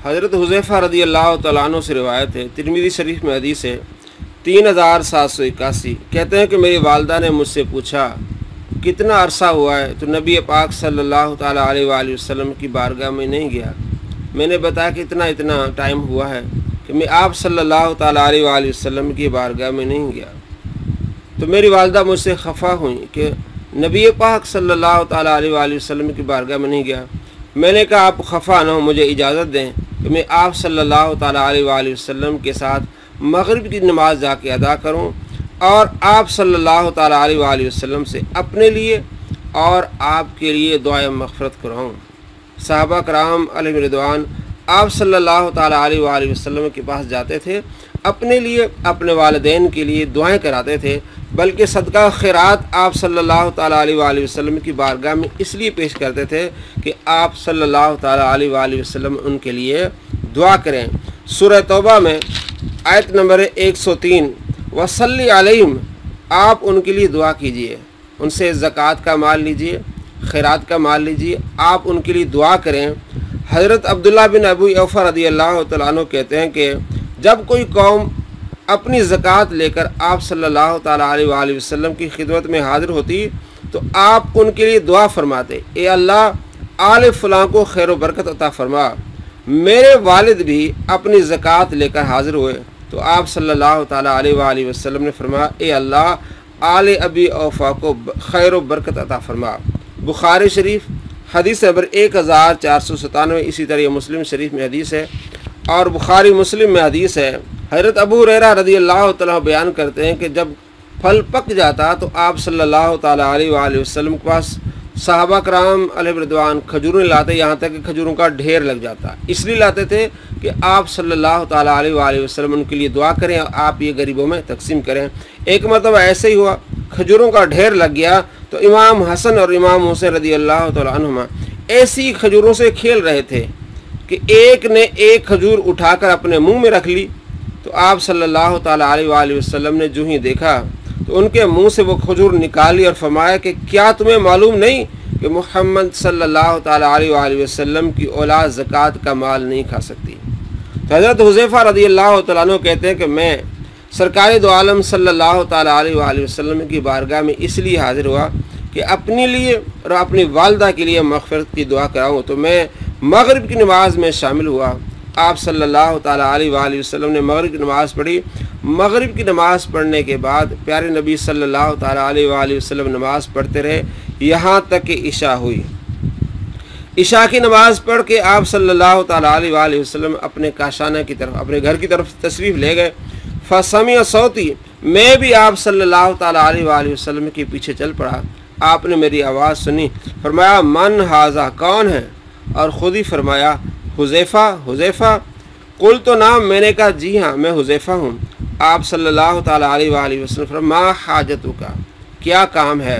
حضرت حذیفہ رضی اللہ تعالیٰ عنہ سے روایت ہے، ترمذی شریف میں حدیث ہے 3781، کہتے ہیں کہ میری والدہ نے مجھ سے پوچھا کتنا عرصہ ہوا ہے، تو نبی پاک صلی اللہ تعالیٰ علیہ وآلہ وسلم کی بارگاہ میں نہیں گیا۔ میں نے بتایا کہ اتنا ٹائم ہوا ہے کہ میں آپ صلی اللہ تعالیٰ علیہ وآلہ وسلم کی بارگاہ میں نہیں گیا۔ تو میری والدہ مجھ سے خفا ہوئی کہ نبی پاک صلی اللہ تعالیٰ علیہ وآلہ وسلم کی بارگاہ میں نہیں گیا۔ میں نے کہا آپ خفا نہ ہو، مجھے اجازت دیں کہ میں آپ صلی اللہ تعالیٰ علیہ وآلہ وسلم کے ساتھ مغرب کی نماز جا کے ادا کروں اور آپ صلی اللہ تعالیٰ علیہ وآلہ وسلم سے اپنے لیے اور آپ کے لیے دعائے مغفرت کراؤں۔ صحابہ کرام علیہ رضوان آپ صلی اللہ تعالیٰ علیہ وآلہ وسلم کے پاس جاتے تھے، اپنے لیے اپنے والدین کے لیے دعائیں کراتے تھے، بلکہ صدقہ خیرات آپ صلی اللہ تعالیٰ علیہ وآلہ وسلم کی بارگاہ میں اس لیے پیش کرتے تھے کہ آپ صلی اللہ تعالیٰ علیہ وآلہ وسلم ان کے لیے دعا کریں۔ سورہ توبہ میں آیت نمبر 103 وصلی علیہم، آپ ان کے لیے دعا کیجئے، ان سے زکوٰۃ کا مال لیجئے، خیرات کا مال لیجئے، آپ ان کے لیے دعا کریں۔ حضرت عبداللہ بن ابو اوفا رضی اللہ تعالیٰ عنہ کہتے ہیں کہ جب کوئی قوم اپنی زکوٰۃ لے کر آپ صلی اللہ تعالیٰ علیہ وآلہ وسلم کی خدمت میں حاضر ہوتی تو آپ ان کے لیے دعا فرماتے، اے اللہ آل فلاں کو خیر و برکت عطا فرما۔ میرے والد بھی اپنی زکوٰۃ لے کر حاضر ہوئے تو آپ صلی اللہ تعالیٰ علیہ وآلہ وسلم نے فرمایا، اے اللہ آل ابی اوفا کو خیر و برکت عطا فرما۔ بخاری شریف حدیث نمبر 1497، اسی طرح مسلم شریف میں حدیث ہے اور بخاری مسلم میں حدیث ہے۔ حضرت ابو ہریرہ رضی اللہ تعالیٰ بیان کرتے ہیں کہ جب پھل پک جاتا تو آپ صلی اللہ تعالیٰ علیہ وآلہ وسلم کے پاس صحابہ کرام علیہ رضوان کھجوریں لاتے، یہاں تک کہ کھجوروں کا ڈھیر لگ جاتا، اس لیے لاتے تھے کہ آپ صلی اللہ تعالیٰ علیہ وآلہ وسلم ان کے لیے دعا کریں اور آپ یہ غریبوں میں تقسیم کریں۔ ایک مرتبہ ایسے ہی ہوا، کھجوروں کا ڈھیر لگ گیا تو امام حسن اور امام حسین رضی اللہ تعالیٰ عنہما ایسی کھجوروں سے کھیل رہے تھے کہ ایک نے ایک کھجور اٹھا کر اپنے منہ میں رکھ لی، تو آپ صلی اللہ تعالیٰ علیہ وآلہ وسلم نے جو ہی دیکھا تو ان کے منہ سے وہ کھجور نکالی اور فرمایا کہ کیا تمہیں معلوم نہیں کہ محمد صلی اللہ تعالیٰ علیہ وآلہ وسلم کی اولاد زکوٰۃ کا مال نہیں کھا سکتی۔ تو حضرت حذیفہ رضی اللہ تعالیٰ عنہ کہتے ہیں کہ میں سرکار دو عالم صلی اللہ تعالیٰ علیہ وآلہ وسلم کی بارگاہ میں اس لیے حاضر ہوا کہ اپنے لیے اور اپنی والدہ کے لیے مغفرت کی دعا کراؤں، تو میں مغرب کی نماز میں شامل ہوا۔ آپ صلی اللہ تعالیٰ علیہ وآلہ وسلم نے مغرب کی نماز پڑھی۔ مغرب کی نماز پڑھنے کے بعد پیارے نبی صلی اللہ تعالیٰ علیہ وآلہ وسلم نماز پڑھتے رہے یہاں تک کہ عشاء ہوئی۔ عشاء کی نماز پڑھ کے آپ صلی اللہ تعالیٰ علیہ وآلہ وسلم اپنے کاشانہ کی طرف، اپنے گھر کی طرف تشریف لے گئے۔ فسمع صوتی، میں بھی آپ صلی اللہ تعالیٰ علیہ وآلہ وسلم کے پیچھے چل پڑا۔ آپ نے میری آواز سنی، فرمایا من ھذا، کون ہے؟ اور خود ہی فرمایا حذیفہ، حذیفہ۔ قلت نعم، میں نے کہا جی ہاں میں حذیفہ ہوں۔ آپ صلی اللہ تعالیٰ علیہ وآلہ وسلم فرمایا ما حاجتک، کیا کام ہے؟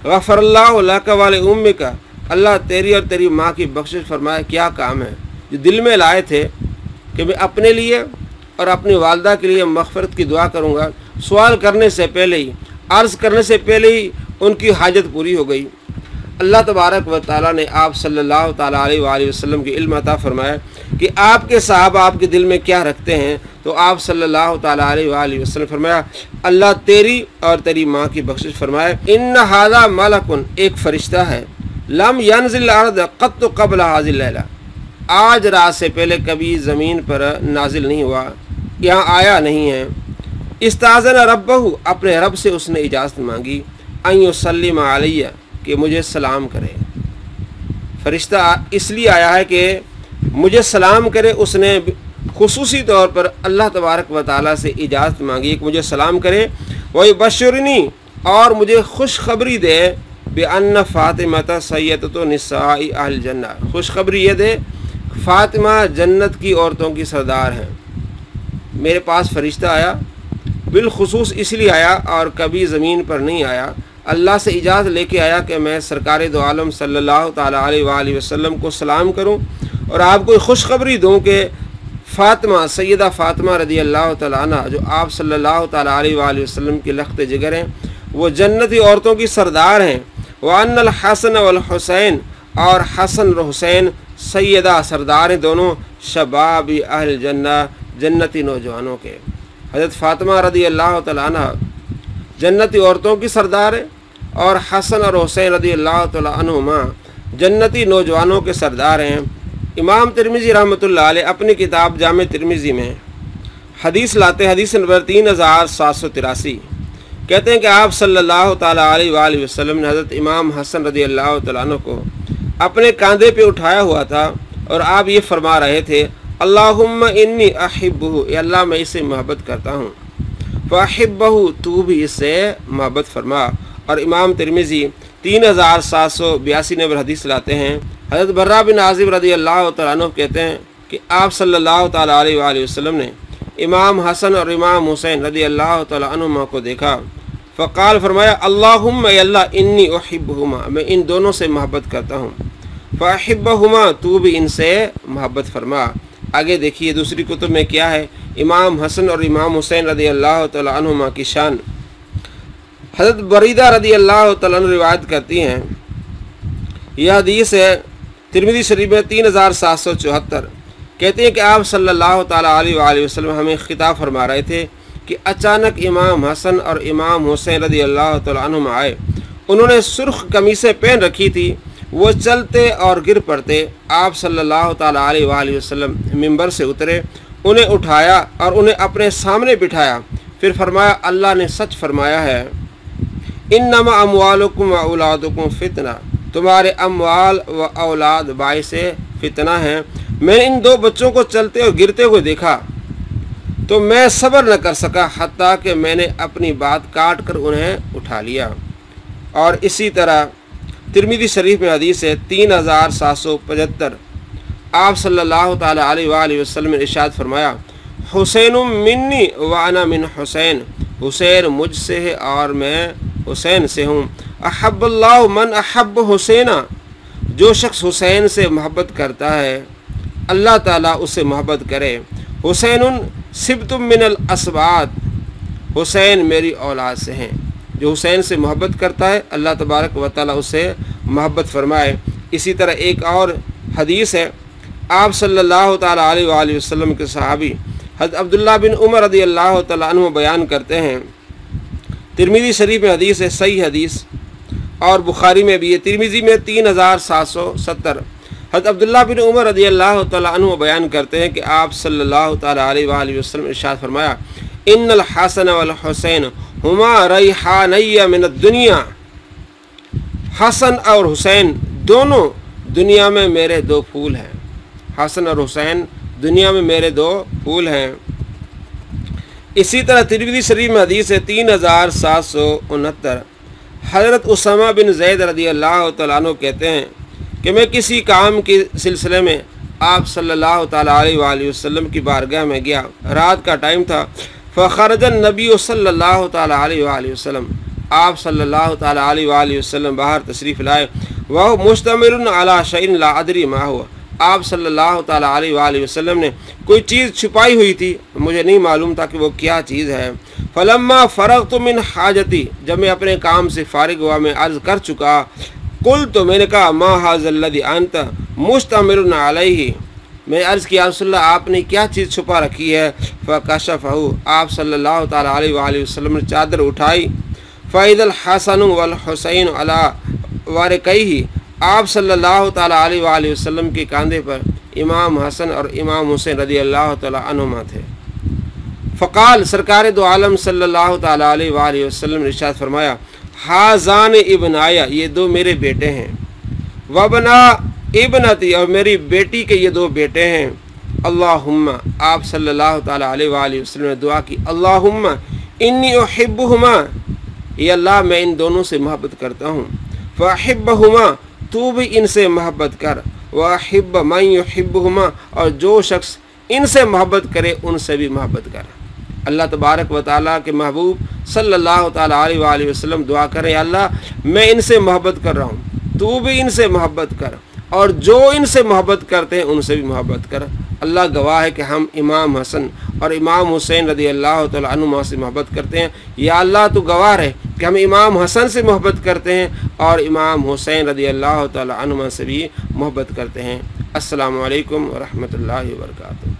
غفر اللہ لک ولأمک، اللہ تیری اور تیری ماں کی بخشش فرمائے، کیا کام ہے؟ جو دل میں لائے تھے کہ میں اپنے لیے اور اپنی والدہ کے لیے مغفرت کی دعا کروں گا، سوال کرنے سے پہلے ہی، عرض کرنے سے پہلے ہی ان کی حاجت پوری ہو گئی۔ اللہ تبارک و تعالیٰ نے آپ صلی اللہ تعالیٰ علیہ وآلہ وسلم کی علم عطا فرمایا کہ آپ کے صحابہ آپ کے دل میں کیا رکھتے ہیں، تو آپ صلی اللہ تعالیٰ علیہ وآلہ وسلم فرمایا اللہ تیری اور تیری ماں کی بخشش فرمائے۔ ان ھذا ملک، ایک فرشتہ ہے، لم ینزل الارض قط قبل ھذہ اللیلہ، آج رات سے پہلے کبھی زمین پر نازل نہیں ہوا، یہاں آیا نہیں ہے۔ استاذن ربہ، اپنے رب سے اس نے اجازت مانگی، ان یسلم علیہ، کہ مجھے سلام کرے۔ فرشتہ اس لیے آیا ہے کہ مجھے سلام کرے، اس نے خصوصی طور پر اللہ تبارک و تعالیٰ سے اجازت مانگی کہ مجھے سلام کرے۔ وَيُبَشِّرُنِي، اور مجھے خوشخبری دے، بِأَنَّ فاطمۃ سیدۃ نساء اہل الجنہ، خوشخبری یہ دے فاطمہ جنت کی عورتوں کی سردار ہیں۔ میرے پاس فرشتہ آیا، بالخصوص اس لیے آیا اور کبھی زمین پر نہیں آیا، اللہ سے اجازت لے کے آیا کہ میں سرکار دو عالم صلی اللہ تعالیٰ علیہ وآلہ وسلم کو سلام کروں اور آپ کو خوشخبری دوں کہ فاطمہ، سیدہ فاطمہ رضی اللہ تعالیٰ عنہ، جو آپ صلی اللہ تعالیٰ علیہ وآلہ وسلم کی لخت جگر ہیں، وہ جنتی عورتوں کی سردار ہیں۔ وَأَنَّ الْحَسَنَ وَالْحُسَيْنَ، اور حسن اور حسین سیدہ سردار ہیں، دونوں شباب اہل جنہ، جنتی نوجوانوں کے۔ حضرت فاطمہ رضی اللہ تعالیٰ عنہ جنتی عورتوں کی سردار ہے، اور حسن اور حسین رضی اللہ تعالیٰ عنہما جنتی نوجوانوں کے سردار ہیں۔ امام ترمذی رحمۃ اللہ علیہ اپنی کتاب جامع ترمذی میں حدیث لاتے ہیں، حدیث نمبر 3783، کہتے ہیں کہ آپ صلی اللہ تعالیٰ علیہ وآلہ وسلم نے حضرت امام حسن رضی اللہ تعالیٰ عنہ کو اپنے کاندھے پہ اٹھایا ہوا تھا، اور آپ یہ فرما رہے تھے اللہم انی احبہ، اے اللہ میں اسے محبت کرتا ہوں، فاحبہ تو بھی اس سے محبت فرما۔ اور امام ترمذی 3782 نمبر حدیث لاتے ہیں، حضرت برہ بن عازب رضی اللہ تعالیٰ عنہ کہتے ہیں کہ آپ صلی اللہ تعالیٰ علیہ وآلہ وسلم نے امام حسن اور امام حسین رضی اللہ تعالیٰ عنہما کو دیکھا، فقال فرمایا اللہم اے اللہ انی احبہما، میں ان دونوں سے محبت کرتا ہوں، فاحبہما تو بھی ان سے محبت فرما۔ آگے دیکھیے دوسری کتب میں کیا ہے امام حسن اور امام حسین رضی اللہ تعالیٰ عنہما کی شان۔ حضرت بریدہ رضی اللہ تعالیٰ عنہ روایت کرتی ہیں، یہ حدیث ہے ترمذی شریف میں 3774، کہتے ہیں کہ آپ صلی اللہ تعالیٰ علیہ وآلہ وسلم ہمیں خطاب فرما رہے تھے کہ اچانک امام حسن اور امام حسین رضی اللہ تعالیٰ عنہما آئے، انہوں نے سرخ قمیصیں پہن رکھی تھی، وہ چلتے اور گر پڑتے۔ آپ صلی اللہ تعالیٰ علیہ وآلہ وسلم ممبر سے اترے، انہیں اٹھایا اور انہیں اپنے سامنے بٹھایا، پھر فرمایا اللہ نے سچ فرمایا ہے انما اموالکم و اولادکم فتنہ، تمہارے اموال و اولاد باعث فتنہ ہیں۔ میں نے ان دو بچوں کو چلتے اور گرتے ہوئے دیکھا تو میں صبر نہ کر سکا، حتیٰ کہ میں نے اپنی بات کاٹ کر انہیں اٹھا لیا۔ اور اسی طرح ترمذی شریف میں حدیث ہے 3775، آپ صلی اللہ تعالیٰ علیہ وآلہ وسلم نے ارشاد فرمایا حسین منی وانا من حسین، حسین مجھ سے ہے اور میں حسین سے ہوں۔ احب اللہ من احب حسینہ، جو شخص حسین سے محبت کرتا ہے اللہ تعالیٰ اسے محبت کرے۔ حسین سبت من الاسباط، حسین میری اولاد سے ہیں۔ جو حسین سے محبت کرتا ہے اللہ تبارک و تعالیٰ اسے محبت فرمائے۔ اسی طرح ایک اور حدیث ہے، آپ صلی اللہ تعالیٰ علیہ وآلہ وسلم کے صحابی حضرت عبداللہ بن عمر رضی اللہ تعالیٰ عنہ بیان کرتے ہیں، ترمذی شریف میں حدیث ہے، صحیح حدیث، اور بخاری میں بھی ہے، ترمذی میں 3770، حضرت عبداللہ بن عمر رضی اللہ تعالیٰ عنہ بیان کرتے ہیں کہ آپ صلی اللہ تعالیٰ علیہ وآلہ وسلم ارشاد فرمایا ان الحسن والحسین ہما ریحانی من الدنیا، حسن اور حسین دونوں دنیا میں میرے دو پھول ہیں، حسن اور حسین دنیا میں میرے دو پھول ہیں۔ اسی طرح ترمذی شریف میں حدیث ہے 3769، حضرت اسامہ بن زید رضی اللہ تعالیٰ عنہ کہتے ہیں کہ میں کسی کام کے سلسلے میں آپ صلی اللہ تعالیٰ علیہ وآلہ وسلم کی بارگاہ میں گیا، رات کا ٹائم تھا، فخرج النبی صلی اللہ تعالیٰ علیہ وآلہ وسلم، آپ صلی اللہ تعالیٰ علیہ وآلہ وسلم باہر تشریف لائے، وہ مشتمل علی شیء لا ادری ما ہوا، آپ صلی اللہ تعالیٰ علیہ وآلہ وسلم نے کوئی چیز چھپائی ہوئی تھی، مجھے نہیں معلوم تھا کہ وہ کیا چیز ہے۔ فلما فرغت من حاجتی، جب میں اپنے کام سے فارغ ہوا میں عرض کر چکا، قلت، میں نے کہا ما ھذا الذی انت مشتمل علیہ، میں نے عرض کیا رسول اللہ آپ نے کیا چیز چھپا رکھی ہے؟ فکشفہ، آپ صلی اللہ تعالیٰ علیہ وآلہ وسلم نے چادر اٹھائی، فاذا الحسن والحسین علی ورکیہ، آپ صلی اللہ تعالیٰ علیہ وآلہ وسلم کے کاندھے پر امام حسن اور امام حسین رضی اللہ تعالیٰ عنہما تھے۔ فقال، سرکار دو عالم صلی اللہ تعالیٰ علیہ وآلہ وسلم نے ارشاد فرمایا حاذان ابنایا، یہ دو میرے بیٹے ہیں، وابنا ابنتی، اور میری بیٹی کے یہ دو بیٹے ہیں۔ اللہم، آپ صلی اللہ تعالیٰ علیہ وآلہ وسلم نے دعا کی اللہم انی احبہما، یہ اللہ میں ان دونوں سے محبت کرتا ہوں، فاحبہما، تو بھی ان سے محبت کر، واحب من یحبہما، اور جو شخص ان سے محبت کرے ان سے بھی محبت کر۔ اللہ تبارک و تعالیٰ کے محبوب صلی اللہ تعالیٰ علیہ وآلہ وسلم دعا کریں یا اللہ میں ان سے محبت کر رہا ہوں، تو بھی ان سے محبت کر، اور جو ان سے محبت کرتے ہیں ان سے بھی محبت کر۔ اللہ گواہ ہے کہ ہم امام حسن اور امام حسین رضی اللہ تعالیٰ عنہما سے محبت کرتے ہیں، یا اللہ تو گواہ ہے کہ ہم امام حسن سے محبت کرتے ہیں اور امام حسین رضی اللہ تعالیٰ عنہما سے بھی محبت کرتے ہیں۔ السلام علیکم ورحمۃ اللہ وبرکاتہ۔